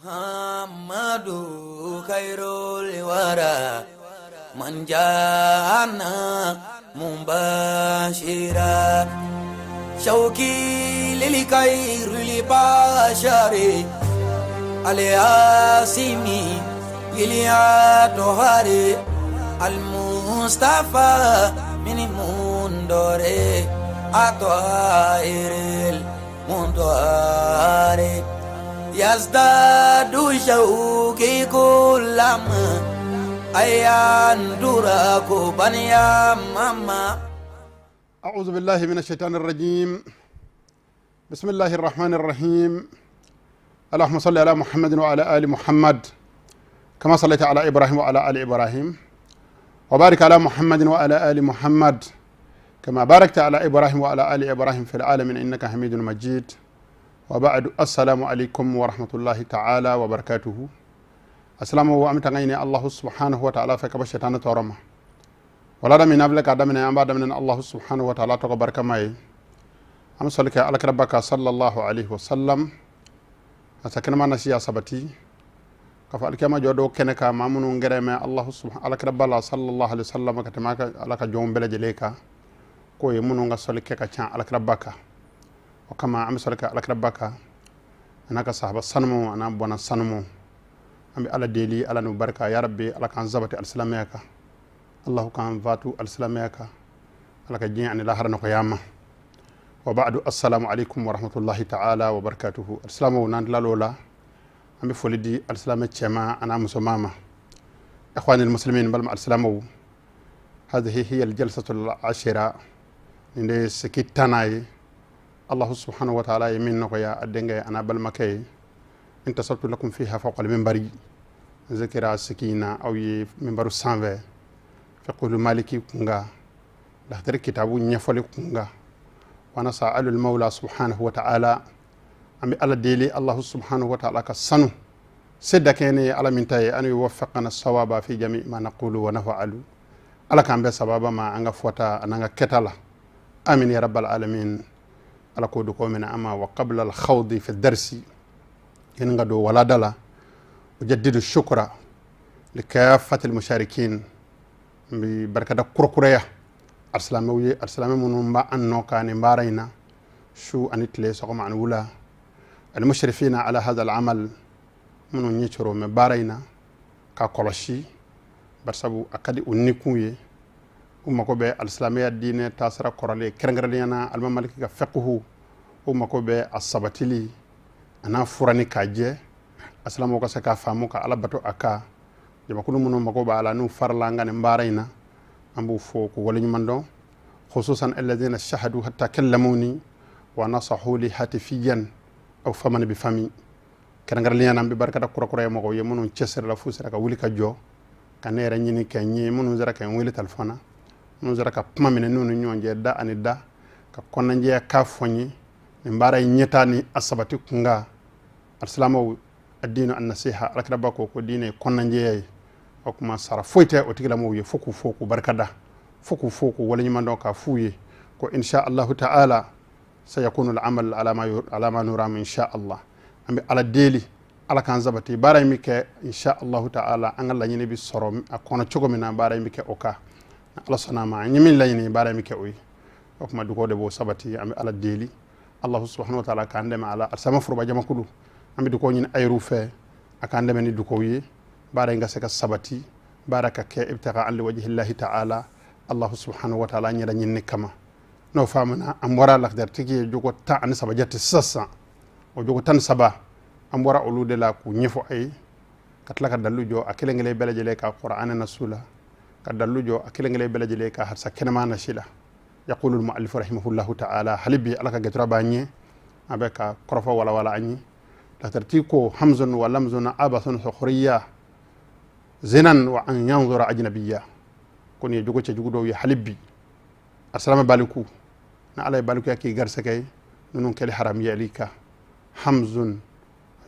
محمد خير الورى من جاءنا مباشرا شوقي للخير لبشر الياسمي لليطهر المصطفى من منظر الطاهر المنظر يزداد شوقي كلما أيندرك بنيا ماما. أعوذ بالله من الشيطان الرجيم. بسم الله الرحمن الرحيم. اللهم صل على محمد وعلى آل محمد كما صليت على إبراهيم وعلى آل إبراهيم وبارك على محمد وعلى آل محمد كما باركت على إبراهيم وعلى آل إبراهيم في العالمين إنك حميد مجيد. وبعد السلام عليكم ورحمة الله تعالى وبركاته. السلام وأمتغيني الله سبحانه وتعالى فكب الشيطان تورما ولا دمي نبلك دمنا ينبع دمنا الله سبحانه وتعالى تقبرك معي أمسلك على ربك صلى الله عليه وسلم أسكن ما نسيا سبتي كفالك ما جودو كنك مامون غريما الله سبحانه على ربك صلى الله عليه وسلم كتماك على جوم بلجليك كوي منو غسلك كچان على ربك وكما أمسلك على ربك أنا كصاحب السنمو أنا بنا السنمو أمي على ديلي على نبركة يا ربي على كان زبط الإسلاميك الله كان فاتو الإسلاميك على كجين عن الله رنو قيامة. وبعد السلام عليكم ورحمة الله تعالى وبركاته. السلام ونان لولا أمي فولدي الإسلام تشما أنا مسمامة إخواني المسلمين بل مع السلام. هذه هي الجلسة العاشرة من سكيت تناي الله سبحانه وتعالى يمين يا الدنيا أنا بل مكي انتصرت لكم فيها فوق المنبر ذكر السكينة أو منبر السانفة فقول مالكي كونغا لحضر كتابو نيفولي كونغا وانا سأل المولى سبحانه وتعالى أمي على ديلي الله سبحانه وتعالى كسنو سيدكيني على منتهي أن يوفقنا الصواب في جميع ما نقول ونفعل على كان بسبب ما أنغا فوتا أنغا كتالا آمين يا رب العالمين على كودو قومنا أما وقبل الخوض في الدرس ينغدو ولا دلا وجدد الشكر لكافة المشاركين ببركة كركرية السلامي من با أنو كان مبارينا شو أنتلي سقم عن ولا المشرفين على هذا العمل من يشرو مبارينا كقلشي برسبو أكادي أنيكوي ومكو بي الإسلامية الدين تاسرة كورالي كرنغرليانا الممالك فقه ومكو بي السبتلي أنا فراني كاجي أسلام وكسا كافاموكا على باتو أكا جما كل منو مكوبا على نو فرلانغا نمبارينا أمبو فوق ولي مندو خصوصا الذين شهدوا حتى كلموني ونصحوا لي هاتفيا أو فمن بفمي كان غير لي أنا ببركة كورا مكو يمنو تشسر لفوسر كولي كجو كان يرنيني كني منو زرا كان ويلي تلفونا منو زرا كبما من نونو نيون جدا أني دا كوننجي كافوني نمباري نيتاني أصبتي كونغا السلام الدين النصيحة ركبكو كدين كوننجي وكما صار فويته وتكلمو يفوكو فوكو بركدا فوكو ولا يمندو كفوي كو إن شاء الله تعالى سيكون العمل على ما نرام إن شاء الله أمي على الديلي على كان زبتي باراي ميك إن شاء الله تعالى أن الله ينبي صروم أكون تشوكو من باراي ميك أوكا الله سناما يمين لا يني باراي ميك أوي وكما دكو دبو سبتي أمي على الديلي الله سبحانه وتعالى كان دم على السما فربا جما كلو أمي دكو نين أيروفه أكان دم ني دكوي بارا nga seka sabati baraka ke ibtaqa an wajhi Allah ta'ala Allah subhanahu wa ta'ala nyada nyinni kama no famana am wara la der tigi jogo ta an saba jatti sassa o jogo tan saba am wara ulude la ku nyefo ay katla ka dallujo akile ngele belajele ka qur'ana nasula ka dallujo akile ngele belajele ka har sakena na shila yaqulu al muallif rahimahullahu ta'ala halibi alaka gatra banye abeka korfa wala anyi la tertiko hamzun wa lamzun abathun sukhriya zinan wa an yanzura ajnabiyya kon ye jogo ci jogo do ya halibbi assalamu alaikum na alay baliku yake garsa kay nunun kali haram yalika hamzun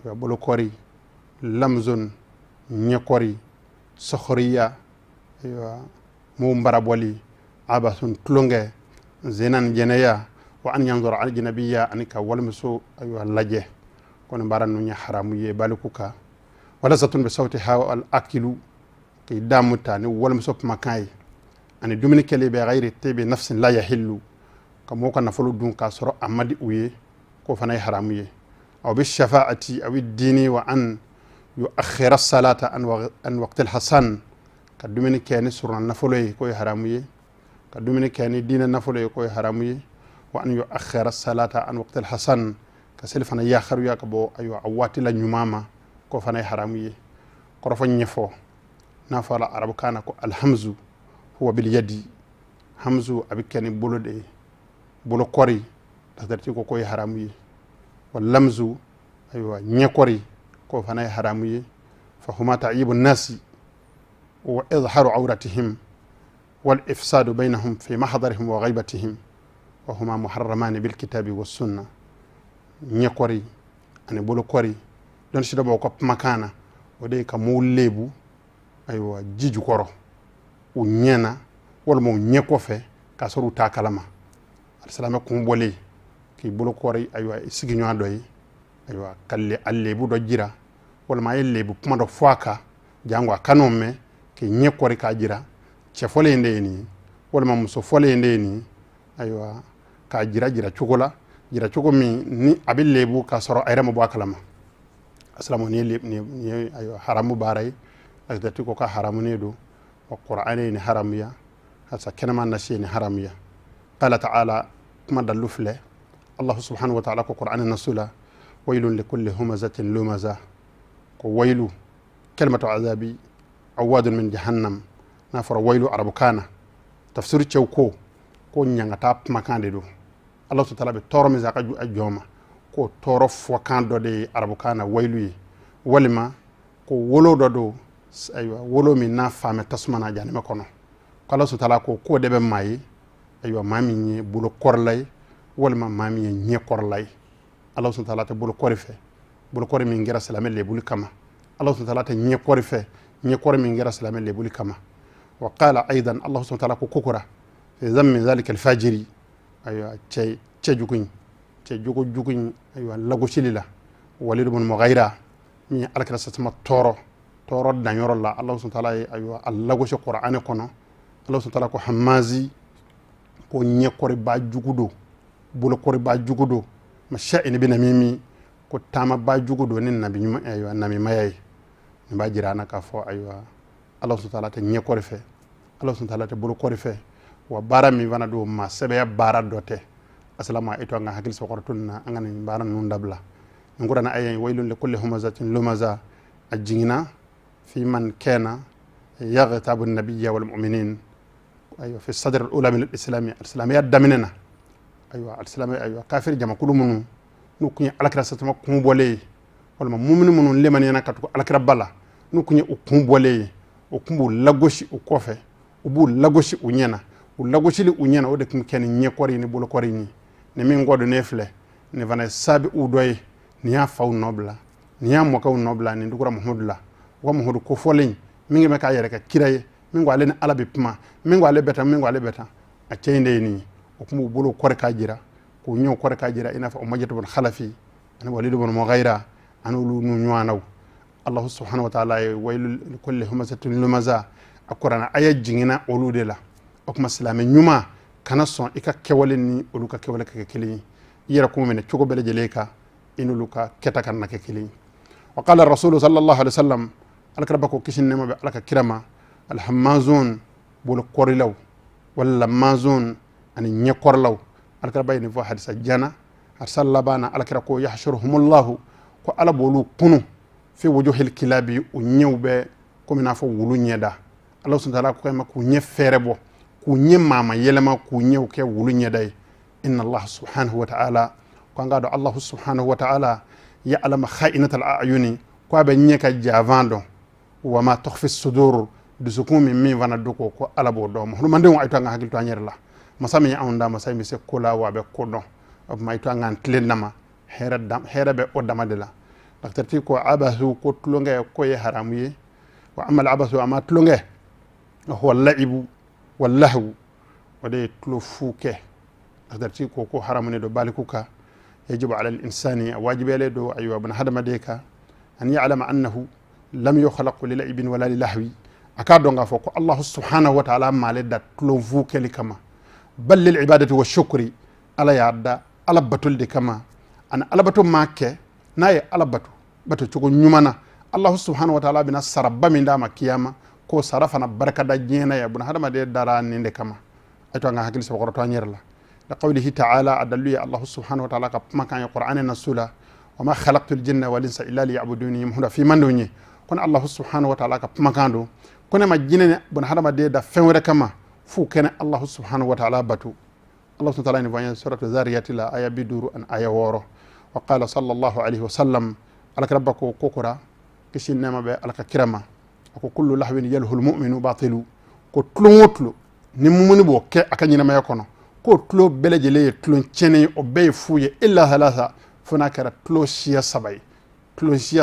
wa bolokori lamzun nyakori sokhriya wa mumbaraboli abasun tulunge zinan jeneya wa an yanzura ajnabiyya anika walmusu aywa laje kono mbaran no nya haramu ye balikuka wala zatun bi sawtiha al akilu ki damuta ni wala musop makai ani dumini kele be ghairi tibi nafsin la yahillu kamo kana fulu dun ka soro amadi uye ko fanay haramu ye aw bi shafaati aw ad-dini wa an yuakhkhira as-salata an waqt al-hasan ka dumini kene surna nafolo ye ko haramu ye ka dumini kene dina nafolo ye ko haramu ye wa an yuakhkhira as-salata an waqt al-hasan ka sel fana ya kharu ya ka bo ayo awati la nyumama ko fanay haramu ye ko fa nyefo na fala arabu kana ko alhamzu huwa bil yadi hamzu abikani bolode bolo kori tadarti ko koy haramu ye wal lamzu aywa nyekori ko fanay haramu ye fa huma ta'ibun nasi wa izharu awratihim wal ifsadu bainahum fi mahdarihim wa ghaibatihim wa huma muharraman bil kitabi was sunnah nyekori ani bolo kori don shi dabo ko makana o de ka mullebu aywa jiju koro o nyena wala mo nyeko fe ka soru ta kalama alsalama ko bolé ki bolo kori aywa sigi nyo adoy aywa kalle allebu do jira wala ma yellebu kuma do foaka jango kanome ki nyekori ka jira che fole ndeni wala ma muso fole ndeni aywa ka jira chugola jira chugo mi ni abil lebu ka soro ayra mo bakalama aslamu ni leb ni aywa haramu baray akdati ko ka haramu ne do wa qur'ani ni haramu ya hasa kenama nashi ni haramu ya qala ta'ala kuma dalufle allah subhanahu wa ta'ala ko qur'ani nasula waylun likulli humazatin lumaza ko waylu kalimatu azabi awadun min jahannam nafara waylu arabukana tafsir chewko ko nyangata makande do allah subhanahu wa ta'ala be toro mi zaka ju ajoma ko toro fo kando de arabukana waylu yi walima ko wolo do aywa wolo mi na fame tasmana jani makono kala su tala ko debe mai aywa mami ni bulo korlay walima mami ni korlay allah subhanahu wa ta'ala te bulo korife bulo kori mi ngira salame le bul kama allah subhanahu wa ta'ala te ni korife ni kori mi ngira salame le bul kama wa qala aidan allah subhanahu wa ta'ala ko kokora fi zammi zalika al-fajiri aywa che juguñ aywa lago silila walid ibn mughayra mi alkara satma toro dañoro la allah subhanahu wa ta'ala aywa allago ci qur'ani kono allah subhanahu wa ta'ala ko hamazi ko nyekori ba jugudo bulo kori ba jugudo ma sha'ini bi namimi ko tama ba jugudo nin nabi nyuma aywa nami mayay ni ba jirana ka fo aywa allah subhanahu wa ta'ala te nyekori fe allah subhanahu wa ta'ala te bulo kori fe wa bara mi wana do ma sebe ya bara dote asalama ito nga hakil so kortunna angani bara nun dabla ngurana ayay waylun li kulli humazatin lumaza ajingina في من كان يغتاب النبي والمؤمنين أيوة في الصدر الأولى من الإسلامية دمننا أيوة الإسلامية أيوة كافر جمع كل منو نكني على كراسة ما كم بولي ولا مؤمن منو لمن ينكتو على كربلا نكني أكم بولي أكم بلغوشي أكوفه أبو لغوشي أنينا ولغوشي لأنينا ودك مكان نيكوري نبولو كوريني نمين غودو نفله نفنا سابي أودوي نيا فاو نوبلا نيا موكاو نوبلا ندوكرا محمد الله wa muhudu ko folin mingi me ka yere ka kiraye mingo ale ni ala be puma mingo ale beta a ceyndey ni o kumu bolo kore ka jira ko nyo kore ka jira ina fa o majatu bin khalafi an walidu bin mughayra an ulu nu nyanaw allah subhanahu wa ta'ala waylu kulli humazatin lumaza akurana aya jingina olude la o kuma silame nyuma kana son ika kewale ni oluka kewale ka kili yera ko men ciugo bele jeleka inuluka ketakan na kili wa qala ar-rasul sallallahu alaihi wasallam alkarabako kishin nema be alaka kirama alhamazun bol korilaw wala mazun ani nyekorlaw alkarabay ni fo hadisa jana arsallabana alkarako yahshuruhumullah ko ala bolu kunu fi wujuhil kilabi unyewbe ko mina fo wulu nyeda allah subhanahu wa ta'ala ko ma ku nyefere bo ku nyemama yelema ku nyew ke wulu nyeday inna allah subhanahu wa ta'ala ko ngado allah subhanahu wa ta'ala ya'lamu kha'inatal a'yuni ko be nyeka javando wa ma tukhfi as-sudur dusukumi min vana duko ko alabo do mo mande on ayto nga hakil to anyerla masami ya onda masami se kola wa be kodo of may to nga tlendama hera be odama de la dakterti ko abasu ko tlonge ko ye haramuye wa amal abasu ama tlonge huwa al-la'ibu wal lahu wade tlo fuke dakterti ko haramune do balikuka yajibu ala al-insani wajibele do aywa bun hadama de ka an ya'lama annahu lam yukhlaq lil ibn wala lil lahwi aka donga fo ko Allah subhanahu wa ta'ala male dat lo vu keli kama bal lil ibadati wa shukri ala yadda ala batul de kama an ala batul makke naye ala batu cugo nyumana Allah subhanahu wa ta'ala bina sarabba min dama kiyama ko sarafana baraka da jena ya bun hadama de dara ninde kama ayto nga hakil so goroto nyerla da qawlihi ta'ala adallu ya Allah subhanahu wa ta'ala ka makan qur'anin nasula wa ma khalaqtul jinna wal insa illa liya'buduni muhda fi mandunyi kon Allah subhanahu wa ta'ala ka makando kone ma jinene bun hadama de da fenwere kama fu kene Allah subhanahu wa ta'ala batu Allah subhanahu wa ta'ala ni voyant suratu zariyat la aya biduru an aya woro wa qala sallallahu alayhi wa sallam alaka rabbako kokora kisin nema be alaka kirama ko kullu lahwin yalhul mu'minu batilu ko tlongotlo ni mumuni bo ke akanyina ma yakono ko tlo belejele tlon chene o be fuye illa halatha funa kara tlo shiya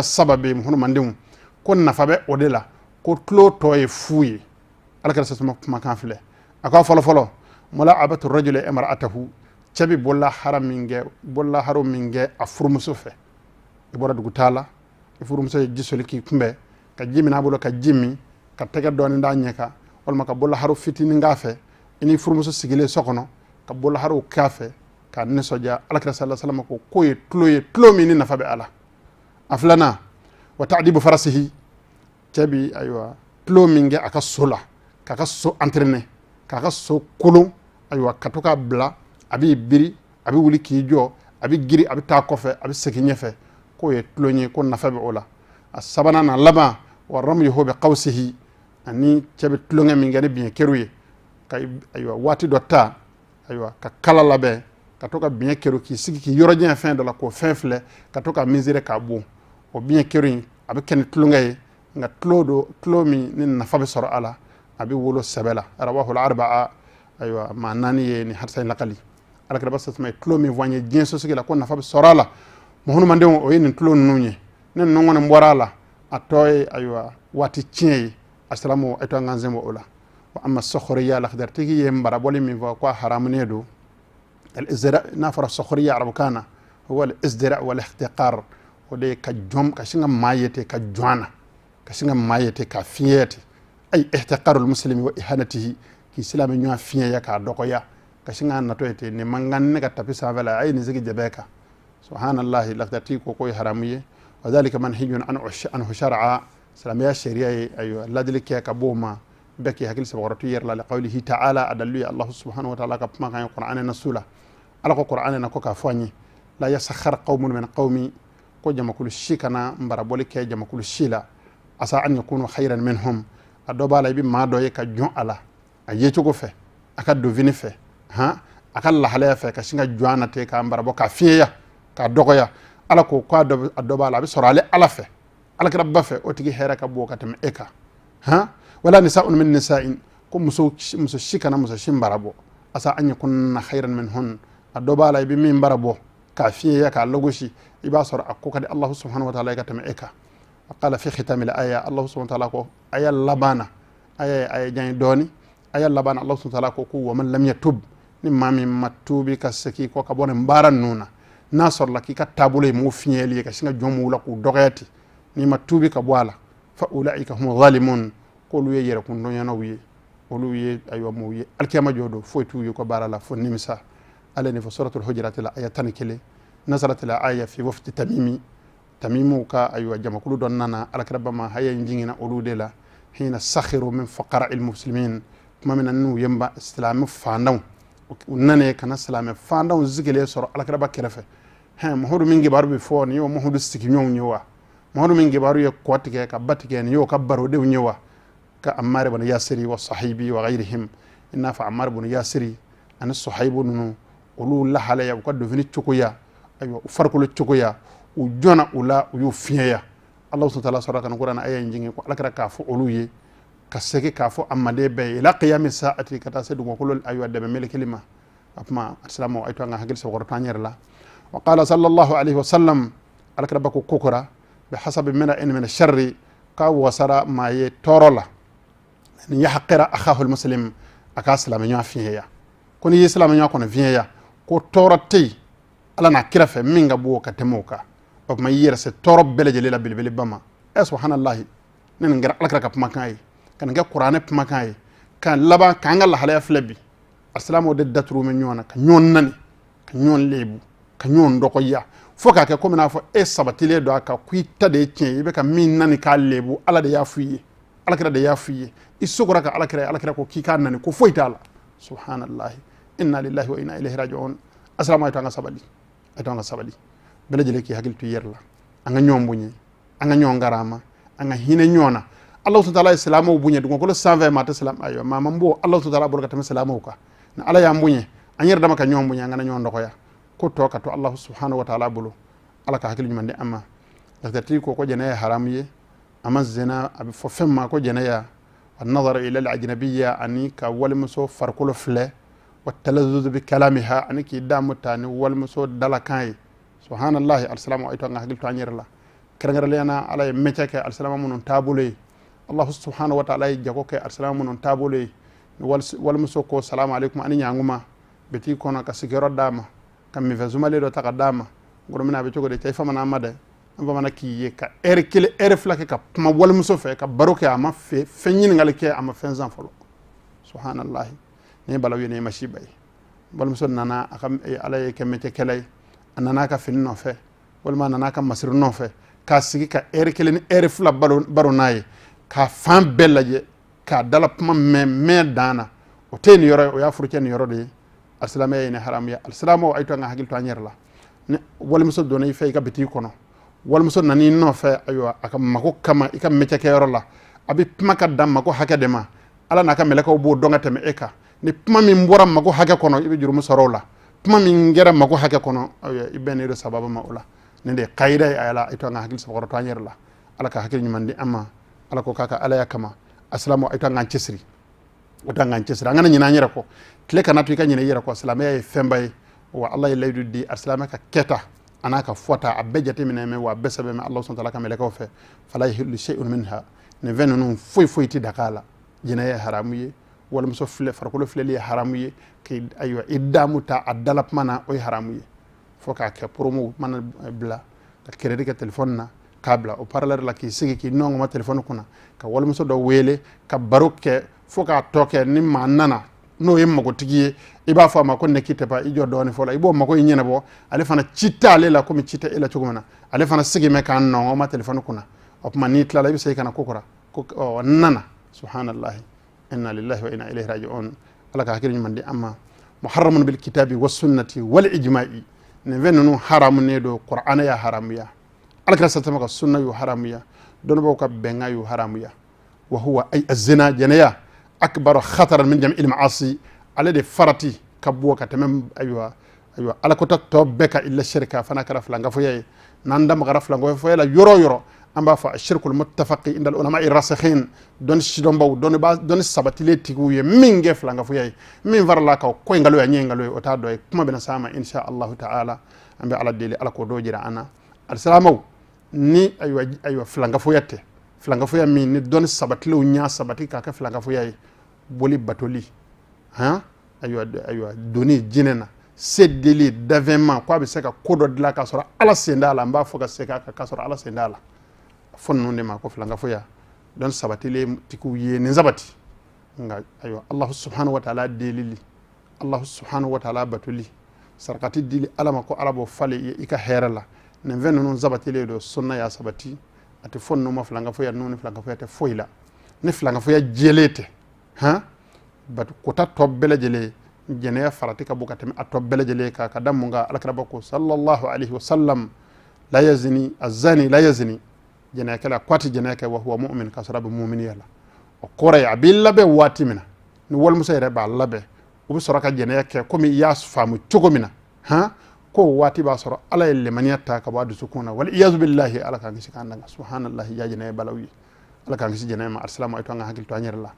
sababe mu hono mandum ko nafabe odela ko tlo toye fuye alaka sasuma makan file aka folo mula abatu rajuli imra'atahu chabi bolla haro minge afurmuso fe ibora dugutala ifurmuso jisoli ki kumbe ka jimi na bolo ka jimi ka tege doni nda nyeka wal ka bolla haro fitini ngafe ini furmuso sigile sokono ka bolla haro kafe ka ne soja alakra sallallahu alaihi wasallam ko koye tlo mini na fabe ala aflana wa ta'dibu farasihi chabi aywa tlo minge aka sola ka so entraîner ka so kulun aywa katoka bla abi biri abi wuli ki jo abi giri abi ta kofe abi seki nyefe ko ye tlonye ko nafabe ola asabana na laba wa ramyuhu bi qawsihi ani chabe tlonge mi ngani bien keruye kay aywa wati dotta aywa ka kala labe katoka bien keru ki sigi ki yorodien fin de la ko fin fle katoka misere ka bu o bien keru abi ken tlonge nga tlomi ni nafabe soro ala abi wolo sabela rawahu al-arba'a aywa ma nani ni hatsa laqali ala kada basa may tlo mi voigné bien so sigila ko nafa sorala mo hono mande o yen tlo nunye nen no ngona mborala atoy aywa wati tiey assalamu ayto nganzemo ola wa amma sokhriya la khadar tigi yembara boli mi va ko haram nedo al izra nafara sokhriya arab kana huwa al izdira wal ihtiqar o de ka jom ka singa mayete ka joana ka singa mayete ka fiyete ay ihtiqarul muslimi wa ihanatihi ki silami ñoa fiye ya ka dokoya ka singa na toyete ni mangan ne ka tapi savala ay ni zigi jabeka subhanallahi laqdati ko koy haramuye wa dhalika manhijun an shar'a salam ya sharia ayu ladlike ka boma beki hakil sabaratu yerla li qawlihi ta'ala adallu Allah subhanahu wa ta'ala ka ma kan qur'ana nasula ala ko qur'ana na ko ka fani la yasakhar qaumun min qaumi ko jamakul shikana mbara bolike jamakul shila asa an yakunu khayran minhum adoba la bi ma doye ka jon ala a yecogo fe aka dovini fe aka lahalaya fe ka singa joana te ka mbara bo ka fiya ka dogoya ala ko adoba la bi soro ale ala fe ala kira ba fe o tigi hera ka bo ka tem eka wala nisa'un min nisa'in ko muso shikana muso shimbara bo asa anya kunna khairan minhun adoba la bi min mbara bo ka fiya ka logoshi iba soro akko kadi Allah subhanahu wa ta'ala ka tem eka qala fi khitam al aya Allah subhanahu wa ta'ala ko aya labana aya jani doni aya labana Allah subhanahu wa ta'ala ko wa man lam yatub ni mami matubi ka seki ko ka bone mbaran nuna nasor la ki ka tabule mo finyeli ka singa jomu la ku dogati ni matubi ka bwala fa ulaika hum zalimun ko lu yere ko no yana wiye o lu ye aywa mo wiye alkiyama jodo fo tuyo ko barala fo nimsa alani fa suratul hujurat la aya tankile nazarat la aya fi wafd tamimu ka aywa jamakulu don nana alkarabama haya njingina olude la hina sakhiru min faqara al muslimin kuma min anu yamba islamu fandaw nane kana islamu fandaw zikile soro alkaraba kerefe mohodu mingi baru before ni yo mohodu stiki nyon nyowa mohodu mingi baru ye kwatike ka batike ni yo ka baro de nyowa ka ammar ibn yasiri wa sahibi wa ghayrihim inna fa ammar ibn yasiri an sahibu nu olu la hala ya ko dovini chukuya ayo farko chukuya u jona ula u fiya Allah subhanahu wa ta'ala sura kan qur'an aya njingi ko alakara ka fu olu ye ka sege ka fu amade be ila qiyam sa'ati kata sedu ko lol ayu de mel kelima apma assalamu ayto nga hagil so gorto la wa qala sallallahu alayhi wa sallam alakara bako kokora bi hasab min sharri ka wasara ma ye torola ni yahqira akhahu almuslim aka islam nya fiya ko ni islam nya ko na fiya ko torati ala na kira fɛ min ka bɔ ka tɛmɛ o kan o tuma i yɛrɛ se tɔɔrɔ bɛɛ lajɛlen la belebeleba ma subhanallahi ne nin kɛra alakira ka kumakan ye ka nin kɛ kuranɛ kumakan ye ka laban k'an ka lahalaya filɛ bi alisilamɛw de daturu bɛ ɲɔgɔn na ka ɲɔgɔn nani ka ɲɔgɔn lebu ka ɲɔgɔn dɔgɔya fo k'a kɛ komi n'a fɔ e sabatilen don a kan ko i ta de ye tiɲɛ ye i bɛ ka min nani k'a lebu ala de y'a f'i ye alakira de y'a f'i ye i sogora ka alakira ye alakira ko k'i k'a nani ko foyi t'a la subhanallahi inna lillahi wa inna ilayhi raji'un asilamɛw a to an ka sabali a to an ka sabali bɛɛ lajɛlen k'i hakili to i yɛrɛ la an ka ɲɔgɔn bonya an ka ɲɔgɔn garama an ka hinɛ ɲɔgɔn na Allah subhanahu wa ta'ala ye silamɛw bonya dugukolo sanfɛ maa tɛ silamɛ ayiwa maa man bɔ Allah subhanahu wa ta'ala bolo ka tɛmɛ silamɛw kan ni ala y'an bonya an yɛrɛ dama ka ɲɔgɔn bonya an kana ɲɔgɔn dɔgɔya ko tɔ ka to Allah subhanahu wa ta'ala bolo ala ka hakili ɲuman di an ma dɔkitɛritigi ko jɛnɛya ye haramu ye a ma zina a bɛ fɔ fɛn ma ko jɛnɛya النظر إلى الأجنبية أني كوالمسو فرقلو فله والتلذذ بكلامها أني كي دامو تاني والمسو دلكاي سبحان الله السلام عليكم أهل تانير الله كرنجر لينا على متك السلام من تابولي الله سبحانه وتعالى جاكوك السلام من تابولي والمسو كو السلام عليكم أني يانغما بتي كونا كسيجرو داما كم مفزوما ليدو تقداما غرمنا بتوكو دي تايفا من أمده bamana ki ye ka kele flake ka kuma walmuso fɛ ka baro kɛ a ma fɛn ɲininkali kɛ a ma fɛn zan fɔlɔ subhanallahi ne balaw ye ne masiba ye walmuso nana ala ye kɛ mɛtɛ kɛlɛ ye a nana ka fini nɔfɛ walima a nana ka masiri nɔfɛ k'a sigi ka kelen ni fila baro n'a ye k'a fan bɛɛ lajɛ k'a dala kuma mɛn dan na o tɛ nin yɔrɔ ye o y'a furu kɛ nin yɔrɔ de ye alisilamɛya ye ne haramu ye alisilamɛw a ye to an ka hakili to an yɛrɛ la ni walimuso donna i fɛ i ka bitigi kɔnɔ walmuso nani nɔfɛ ayiwa a ka mako kama i ka mɛcɛkɛyɔrɔ la a bɛ kuma ka dan mako hakɛ de ma ala n'a ka mɛlɛkɛw b'o dɔn ka tɛmɛ e kan ni kuma min bɔra mako hakɛ kɔnɔ i bɛ jurumu sɔrɔ o la kuma min kɛra mako hakɛ kɔnɔ i bɛn ne do sababu ma o la nin de ye kayida ye a la i to an ka hakili sabakɔrɔ to an yɛrɛ la ala ka hakili ɲuman di an ma ala ko k'a ka alaya kama asilamu a to an k'an cɛsiri o to an k'an cɛsiri an kana ɲinɛ an yɛrɛ kɔ tile kana to i ka ɲinɛ i yɛrɛ kɔ silamɛya ye fɛnba ye wa ala ye layidu di asilamɛ ka kɛta ana ka fota a bɛɛ jate minɛ mɛ wa a bɛɛ sɛbɛn mɛ Allah subhanahu wa ta'ala ka mɛlɛkɛw fɛ fala yahillu shay'un minha nin fɛn ninnu foyi ti dak'a la jinɛya ye haramu ye walimuso filɛ farikolo filɛli ye haramu ye ayiwa i damu ta a dala kuma na o ye haramu ye fo k'a kɛ promo mana bila ka crédit kɛ téléphone na k'a bila o parleur la k'i sigi k'i nɔngɔma téléphone kunna ka walimuso dɔ wele ka baro kɛ fo k'a tɔ kɛ ni maa nana n'o ye magotigi ye i b'a fɔ a ma ko ne kite pa i jɔ dɔɔni fɔlɔ i b'o mago i ɲɛnabɔ ale fana ci tɛ ale la komi ci tɛ e la cogo min na ale fana sigi mɛ k'a nɔngɔ ma téléphone kunna o tuma n'i tilala i bɛ segin ka na ko kɔrɔ ko nana subhanallahi inna lillahi wa inna ilayhi raji'un ala ka hakili ɲuman di an ma muharramun bil kitabi was sunnati wal ijma'i nin fɛn ninnu haramu ne do qur'ana ya haramuya alakira satama ka sunna yu haramuya dɔnnibaaw ka bɛnkan yu haramuya wa huwa ay azina jɛnɛya akbar khataran min jam'il ma'asi ale de farati ka bɔ ka tɛmɛ ayiwa ala ko tɔ bɛɛ ka illa shirka fana kɛra filankafoya ye n'an da magara filankafoya la yɔrɔ o yɔrɔ an b'a fɔ ashirkul muttafaqi indal ulama rasikhin dɔnni sidɔnbaw dɔnni sabatilen tigiw ye min kɛ filankafoya ye min farala ka ko in nkalon ye ɲɛ nkalon ye o t'a dɔ ye kuma bɛna s'a ma insha allahu ta'ala an bɛ ala deli ala k'o dɔw jira an na alisalamaw ni ayiwa filankafoya tɛ filankafoya min ni dɔnni sabatilenw ɲa sabati k'a kɛ filankafoya ye boli batoli ayiwa doni jinɛ na sedeli davɛnma ko a bɛ se ka ko dɔ dilan k'a sɔrɔ ala sen t'a la n b'a fɔ ka segin a kan k'a sɔrɔ ala sen t'a la fɔ ninnu de ma ko filankafoya dɔnni sabatilen tigiw ye nin sabati nka ayiwa alahu subhanahu wa ta'ala delili alahu subhanahu wa ta'ala batoli sarakati dili ala ma ko ala b'o falen i ka hɛrɛ la nin fɛn ninnu sabatilen don sunna y'a sabati a tɛ fɔ ninnu ma filankafoya ninnu ni filankafoya tɛ foyi la ni filankafoya jɛlen tɛ kota tɔ bɛɛ lajɛlen jɛnɛya farati ka bɔ ka tɛmɛ a tɔ bɛɛ lajɛlen kan ka da mun kan alakira ko sallallahu alaihi wasallam la yazni azani la yazni jɛnɛyakɛla ko a tɛ jɛnɛya kɛ wa huwa mu'min k'a sɔrɔ a bɛ muminiya la o kɔrɔ ye a b'i labɛn waati min na ni walimuso yɛrɛ b'a labɛn o bɛ sɔrɔ ka jɛnɛya kɛ komi i y'a faamu cogo min na ko waati b'a sɔrɔ ala ye lemaniya ta ka bɔ a dusukun na wal iyazu billahi ala k'an kisi k'an danga subhanallahi ya jɛnɛya balaw ye ala k'an kisi jɛnɛya ma alislamu ay to an ka hakili to an yɛrɛ la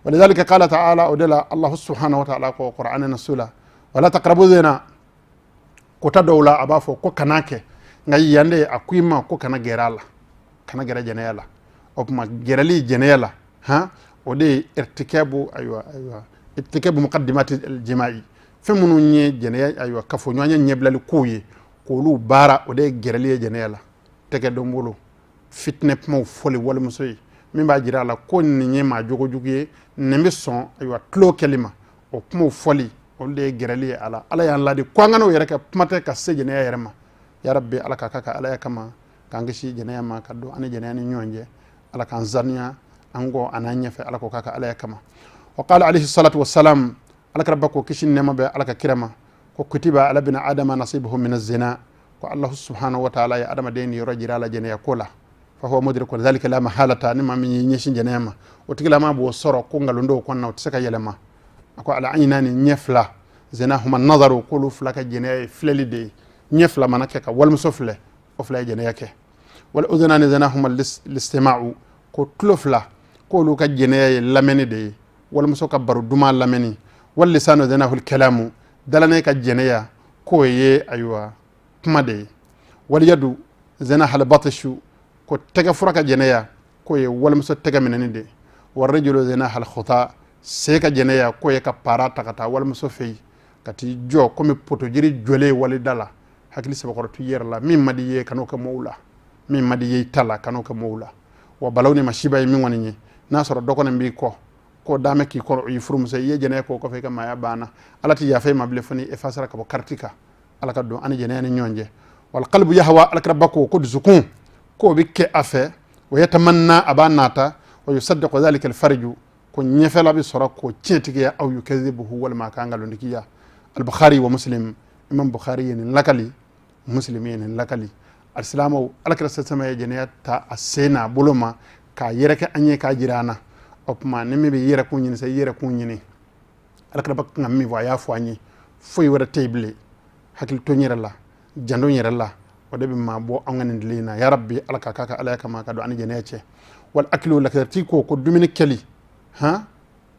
ولذلك قال تعالى ودلا الله سبحانه وتعالى ko qur'ana nasula wala taqrabu zina kota dawla abafo ko kanake ngai yande akuima ko kana gerala kana gera jenela o kuma gerali jenela ode irtikabu aywa irtikabu muqaddimat aljima'i femunu nye jenaya aywa kafo nyonya nyeblali kuye k'olu baara o de ye gɛrɛli ye jɛnɛya la tɛgɛ dɔn bolo fitinɛ kumaw fɔli walimuso ye min b'a jira a la ko nin ye maa jogojugu ye nin bɛ sɔn ayiwa tulo kɛli ma o kumaw fɔli olu de ye gɛrɛli ye a la ala y'an ladi ko an ka n'o yɛrɛ kɛ kuma tɛ ka se jɛnɛya yɛrɛ ma yarabi ala ka ka ala ya kama k'an kisi jɛnɛya ma ka don ani jɛnɛya ni ɲɔgɔn cɛ ala k'an zaniya an kɔ a n'an ɲɛfɛ ala ko k'a ka ala ya kama wa qala alayhi salatu wassalam ala kɛra ba ko kisi nɛɛma bɛ ala ka kira ma ko kutiba ala bina adama nasibuhu min az-zina ko allahu subhanahu wa ta'ala ya adamaden yɔrɔ jira la jɛnɛya ko la fa huwa mudriku dhalika la mahalata ni maa min y'i ɲɛsin jɛnɛya ma o tigilama b'o sɔrɔ ko nkalondow kɔnɔna o tɛ se ka yɛlɛma a ko ala an ɲina ni ɲɛ fila zinahuma nadaru k'olu fila ka jɛnɛya ye filɛli de ye ɲɛ fila mana kɛ ka walimuso filɛ o fila ye jɛnɛya kɛ wal udunani zinahuma listima'u ko tulo fila k'olu ka jɛnɛya ye lamɛnni de ye walimuso ka baro duman lamɛnni wal lisanu zinahul kalamu dalane ka jɛnɛya k'o ye ayiwa kuma de ye wal yadu zinahal batishu ko tɛgɛ fura ka jɛnɛya k'o ye walimuso tɛgɛ minɛni de wal rajulu zinahal khuta se ka jɛnɛya k'o ye ka para ta ka taa walimuso fɛ yen ka t'i jɔ komi potojiri jɔlen walida la hakili sabakɔrɔ tu yɛrɛ la min ma di ye kan'o kɛ mɔgɔw la min ma di ye i ta la kan'o kɛ mɔgɔw la wa balaw ni masiba ye min kɔni ye n'a sɔrɔ dɔ kɔni b'i kɔ k'o daamɛ k'i kɔrɔ o y'i furumuso i ye jɛnɛya k'o kɔfɛ i ka maaya banna ala ti yafa i ma bilen fo ni effacera ka bɔ kariti kan ala ka don ani jɛnɛya ni ɲɔgɔn cɛ wal qalbu yahwa alakira ba ko dusukun k'o bi kɛ a fɛ wa yatamanna a b'a nata wa yusaddaqu dhalika alfarju ko ɲɛfɛla bi sɔrɔ k'o tiɲɛtigiya aw yukadhibuhu walima a ka ngalontigiya al-Bukhari wa Muslim imam Bukhari ye nin lakali Muslim ye nin lakali alisilamaw alakira sasama ye jɛnɛya ta a sen n'a bolo ma k'a yɛrɛ kɛ an ye k'a jira an na o tuma ni min bɛ yɛrɛ kun ɲini sa i yɛrɛ kun ɲini alakira ba kan ka min fɔ a y'a fɔ an ye foyi wɛrɛ tɛ yen bilen hakili to n yɛrɛ la jando n yɛrɛ la o de bɛ maa bɔ an ka nin tile in na ya rabbi ala ka k'a ka ala kama ka don ani jɛnɛya cɛ wal akilu lakirati ko dumuni kɛli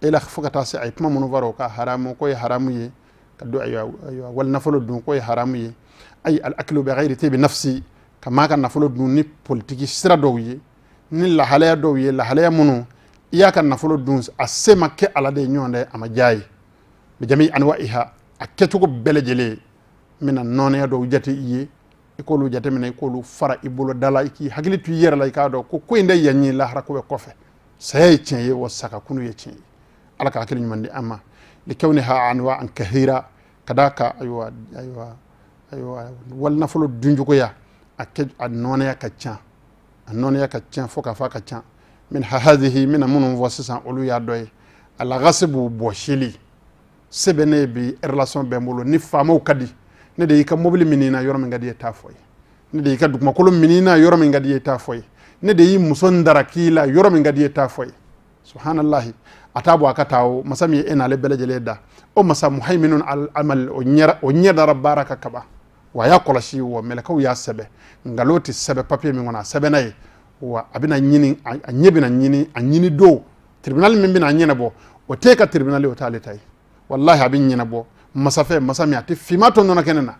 e la fo ka taa se a ye kuma minnu fara o ka haramu ko ye haramu ye ka don ayiwa wali nafolo dun ko ye haramu ye ayi al akilu bɛ ghayri tibi nafsi ka maa ka nafolo dun ni politiki sira dɔw ye ni lahalaya dɔw ye lahalaya minnu i y'a ka nafolo dun a se ma kɛ ala de ye ɲɔgɔn dɛ a ma diya ye bi jami anwa'iha a kɛcogo bɛɛ lajɛlen n bɛna nɔɔnaya dɔw jate i ye i k'olu jateminɛ i k'olu fara i bolo da la i k'i hakili to i yɛrɛ la i k'a dɔn ko in de yan ye lahara ko bɛ kɔfɛ saya ye tiɲɛ ye wa sagakunu ye tiɲɛ ye ala ka hakili ɲuman di an ma likawniha anwa'an kathira ka d'a kan ayiwa wali nafolo duncogoya a nɔɔnaya ka ca a nɔɔnaya ka ca fo k'a fɔ a ka ca min hadhihi mina minnu fɔ sisan olu y'a dɔ ye a lagasibu bɔsili se bɛ ne bi relation bɛ n bolo ni faamaw ka di ne de y'i ka mobili minina yɔrɔ min ka di ye t'a fɔ ye ne de y'i ka dugumakolo minina yɔrɔ min ka di ye t'a fɔ ye ne de y'i muso ndara k'i la yɔrɔ min ka di ye t'a fɔ ye subhanallahi a t'a bɔ a ka taa o masa min ye e n'ale bɛɛ lajɛlen da o masa muhaiminun al-amal o ɲɛ dara baara ka kaba wa a y'a kɔlɔsi wa mɛlɛkaw y'a sɛbɛ nkalon tɛ sɛbɛ papiye min kɔnɔ a sɛbɛnna ye wa a bɛna ɲini a ɲɛ bɛna ɲini a ɲini don tribunal min bɛna a ɲɛnabɔ o t'e ka tribunal o t'ale ta ye wallahi a bɛ ɲɛnabɔ masa min a tɛ finma to nɔnɔ kɛnɛ na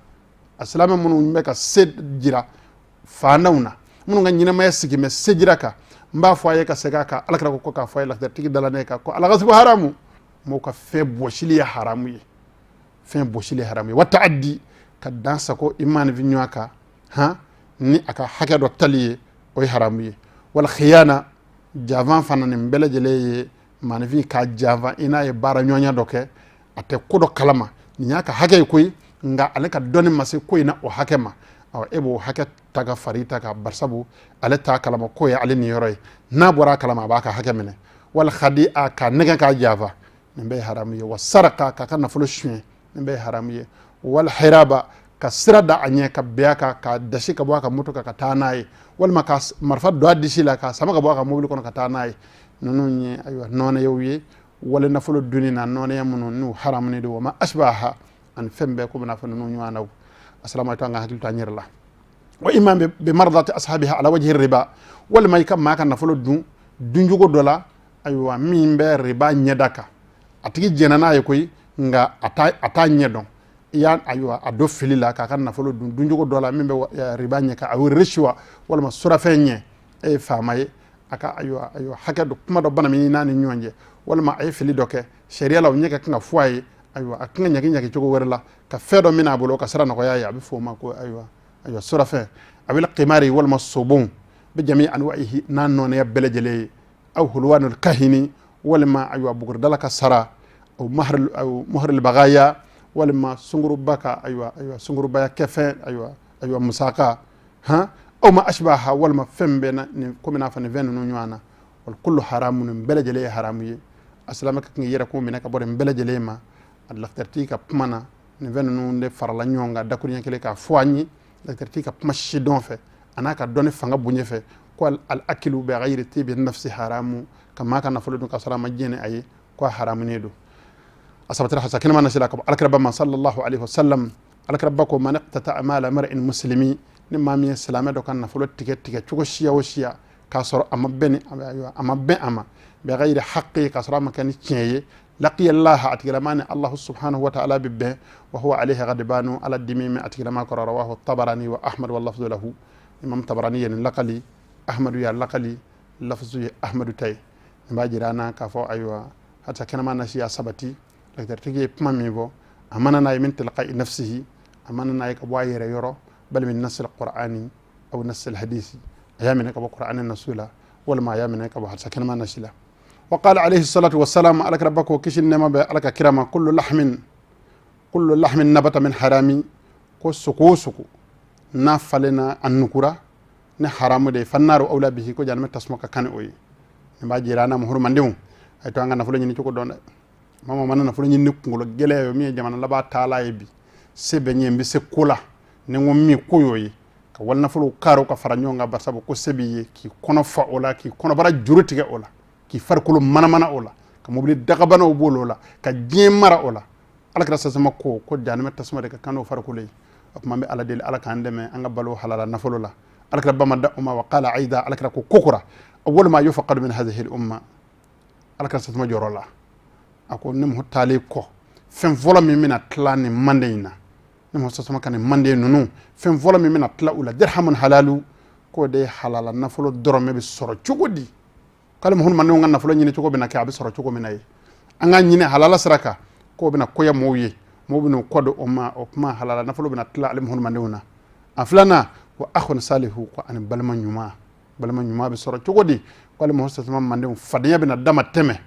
a silamɛ minnu bɛ ka se jira faandaw na minnu ka ɲɛnamaya sigi mɛ se jira kan n b'a fɔ a ye ka segin a kan alakira ko k'a fɔ a ye lafiyaritigi dala ne kan ko alagasibu haramu mɔgɔw ka fɛn bɔsili ye haramu ye fɛn bɔsili ye haramu ye wa ta'addi ka dan sago i maanifin ɲɔgɔn kan ni a ka hakɛ dɔ tali ye o ye haramu ye wal khiyana janfan fana nin bɛɛ lajɛlen ye maanifin ka janfan i n'a ye baara ɲɔgɔnya dɔ kɛ a tɛ ko dɔ kalama nin y'a ka hakɛ ye koyi nka ale ka dɔnni ma se ko in na o hakɛ ma e b'o hakɛ ta ka fari ta ka barisabu ale t'a kalama ko ye ale nin yɔrɔ ye n'a bɔra a kalama a b'a ka hakɛ minɛ wal khadi'a ka nɛgɛ k'a janfa nin bɛɛ ye haramu ye wa saraka k'a ka nafolo suɲɛ nin bɛɛ ye haramu ye wal hiraba ka sira da a ɲɛ ka bɛn a kan ka dasi ka bɔ a ka moto kan ka taa n'a ye walima ka marifa don a disi la ka sama ka bɔ a ka mobili kɔnɔ ka taa n'a ye ninnu ye ayiwa nɔɔnɛyaw ye wali nafolo dunni na nɔɔnɛya minnu n'u haramu don wa ma asbaha ani fɛn bɛɛ ko bɛna fɔ ninnu ɲɔgɔnnaw assalamu alaikum an ka hakili to an yɛrɛ la wa imma bi mardati ashabiha ala wajhi riba walima i ka maa ka nafolo dun duncogo dɔ la ayiwa min bɛ riba ɲɛda kan a tigi jɛnna n'a ye koyi nka a t'a ɲɛ dɔn i y'a ayiwa a dɔ fili la k'a ka nafolo dun duncogo dɔ la min bɛ riba ɲɛ kan a ye risuwa walima surafɛn ɲɛ e ye faama ye a ka ayiwa hakɛ dɔ kuma dɔ bana min n'a ni ɲɔgɔn cɛ walima a ye fili dɔ kɛ sariya la o ɲɛ ka kan ka fɔ a ye ayiwa a kan ka ɲagi cogo wɛrɛ la ka fɛn dɔ min a bolo ka sira nɔgɔya ye a bɛ fɔ o ma ko ayiwa aywa sura fe awil qimari wal masubun bi jami anwa'ihi nan non ya belajele aw hulwanul kahini wal ma aywa bugur dalaka sara aw mahr al baghaya wal ma sunguru baka aywa sunguru baya kefe aywa musaka ha aw ma ashbaha wal ma fembe na ko mina fa ne venu no nywana wal kullu haramun belajele haramuye aslamaka ngi yera ko mina ka bore belajele ma adlaktarti ka pmana ne venu no de farala nyonga dakuri kele ka foani daktarti ka pma shidon fe anaka doni fanga bunye fe ko al akilu bi ghayri tibi nafsi haramu kama kana fulu ka salama jene ay ko haramu ne do asabatra hasakina man nasila ko alkarabba sallallahu alaihi wasallam alkarabba ko man iqtata amala mar'in muslimi ni mami salama do kan na fulu tiket chugo shiya wo shiya ka soro amabeni ama bi ghayri haqqi ka soro makani tieye لقي الله أتكلمان الله سبحانه وتعالى ببه وهو عليه غضبان على الدميم أتكلما كرر رواه الطبراني وأحمد واللفظ له إمام طبراني لقلي أحمد يا لقلي لفظ أحمد تاي مباجرانا كفو أيوة حتى كنما نشي سبتي لكن ترتجي بماميبو أمانة ناي من تلقاء نفسه أمانة ناي كبواير يرو بل من نص القرآني أو نص الحديث أيامنا كبو قرآن النسولة ولا ما أيامنا كبو حتى كنما نشي له وقال عليه الصلاة والسلام على ربك وكشن نما على كرامة كل لحم نبت من حرامي كسكو نافلنا النكرة نحرام دي فالنار أولى به كو جانم تسمك كان أوي نبا جيرانا مهور منديو أي توانغا نفلو ني نيكو دون ماما مانا نفلو ني نيكو جيلé مي جامانا لبا تالا يبي سيبي نيمبي سكولا نيغو مي كويوي ka wal nafulu karo ka faranyonga barsabu ko sebi ki kono fa ola ki kono bara jurutige ola ki farkulu mana ola ka mobili dagabana o bolola ka jemara ola alakra sama ko janime tasma de ka kano farkulu akuma be ala del ala kan deme anga balo halala nafulula alakra bamada umma wa qala aida alakra ko kokura awwal ma yufaqad min hadhihi al umma alakra sama jorola ako nim hotali ko fen vola mi mina tlani mandeyna nim hosta sama kan mande nunu fen vola mi mina tla ula dirhamun halalu ko de halala nafulu dorome be soro cugudi kala mo hon man ngan nafulo nyine cugo bina ka be soro cugo minay anga nyine halala saraka ko bina koya moye mo bino kodo o ma halala nafulo bina tla alim hon man nuna aflana wa akhun salihu ko an balma nyuma be soro cugo di kala mo hosta sama mande fadiya bina dama teme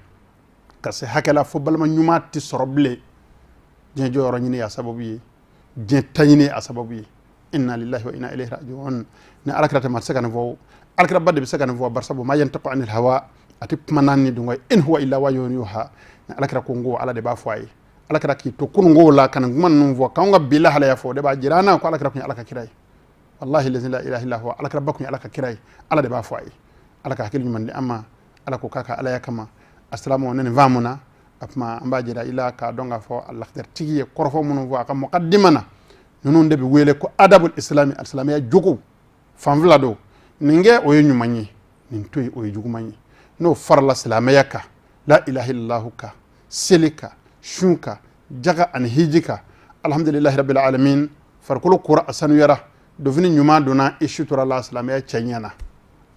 kasi hakala fo balma nyuma ti soro ble je joro nyine ya sababu yi je tanyine a sababu yi inna lillahi wa inna ilayhi raji'un ne alakrata ma sakana vo alkra badde be sakana vo barsabu ma yantaqu anil hawa atip manani dungo in huwa illa wahyun yuha ne alkra ko ngo ala de ba foyi alkra ki to kun ngo la kan man num vo kanga billahi la ya fo de ba jirana ko alkra ko alaka kiray wallahi la ilaha illa huwa alkra bakku alaka kiray ala de ba foyi alaka hakil man di amma alako kaka ala yakama assalamu alaikum vamuna apma ambajira ila ka donga fo allah der tigi korfo mun vo ka muqaddimana nunu de be wele ko adabul islami al-islamiyya jugu famvla do ninge o yenyu manyi nin toy o jugu manyi no farla islamiyya ka la ilaha illallah ka silika shunka jaga an hijika alhamdulillahi rabbil alamin farkulu qura asanu yara do vini nyuma dona ishutura la islamiyya chanyana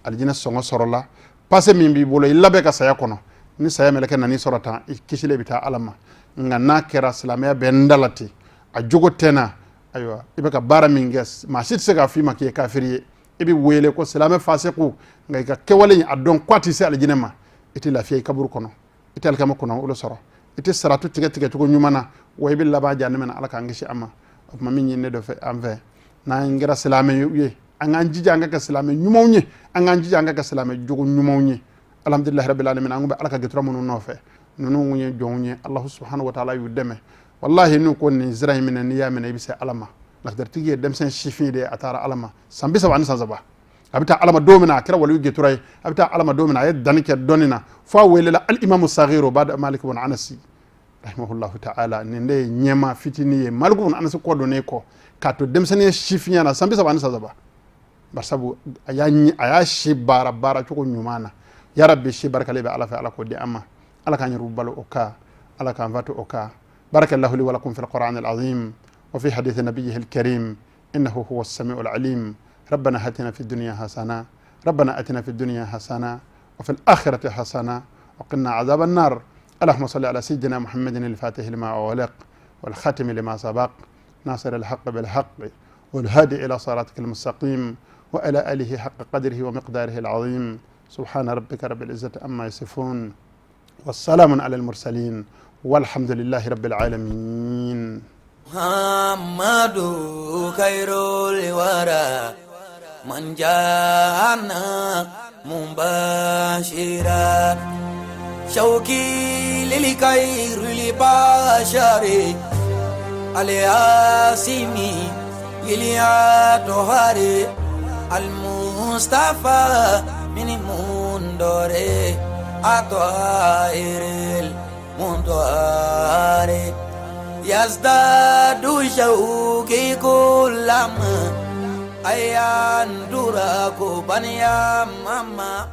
aljina songo sorola passe min bi bolo ilabe ka saya kono ni saya meleke nani sorata kisile bita alama nga nakera islamiyya bendalati a jugo tena aywa ibe ka bara minges ma sit se ka fi ma ke kafiri ibi wele ko salama fasiqu ngai ka kewale adon kwati se aljinema iti la fiay kabur kono iti alkama kono ulo soro iti saratu tige to nyumana way bil laba janna alaka ngishi amma ma min ne do fe amve na ngira salama ye anga jija anga ka salama nyumawni anga jija anga ka salama jogo nyumawni alhamdulillah rabbil alamin anga alaka getra munu no fe nunu ngunye jongne allah subhanahu wa ta'ala yudeme wallahi nu ko ni zray min ni yamina bi se alama nak dar tigi dem sen chifi de atara alama sambi sa wan sa zaba abita alama domina kira walu geturay abita alama domina yad danike donina fa welela al imam as-saghir ba'da malik ibn anas rahimahullah ta'ala ni ndey nyema fitini malik ibn anas ko do ne ko kato dem sen chifi yana sambi sa wan sa zaba barsabu aya shi bara ko nyumana ya rabbi shi barakale be ala fa ala ko di amma ala kan rubalo oka ala kan vatu oka بارك الله لي ولكم في القرآن العظيم وفي حديث نبيه الكريم إنه هو السميع العليم ربنا هاتنا في الدنيا حسنة ربنا أتنا في الدنيا حسنة وفي الآخرة حسنة وقنا عذاب النار اللهم صل على سيدنا محمد الفاتح لما أغلق والخاتم لما سبق ناصر الحق بالحق والهادي إلى صراطك المستقيم وإلى آله حق قدره ومقداره العظيم. سبحان ربك رب العزة عما يصفون والسلام على المرسلين والحمد لله رب العالمين. محمد خير الورى من جاءنا مباشرا شوقي للخير لبشري الياسمي إلياتهاري المصطفى من مندوري أطهير المنطهاري يزداد شوقي كلما أيان دراكو بنيا ماما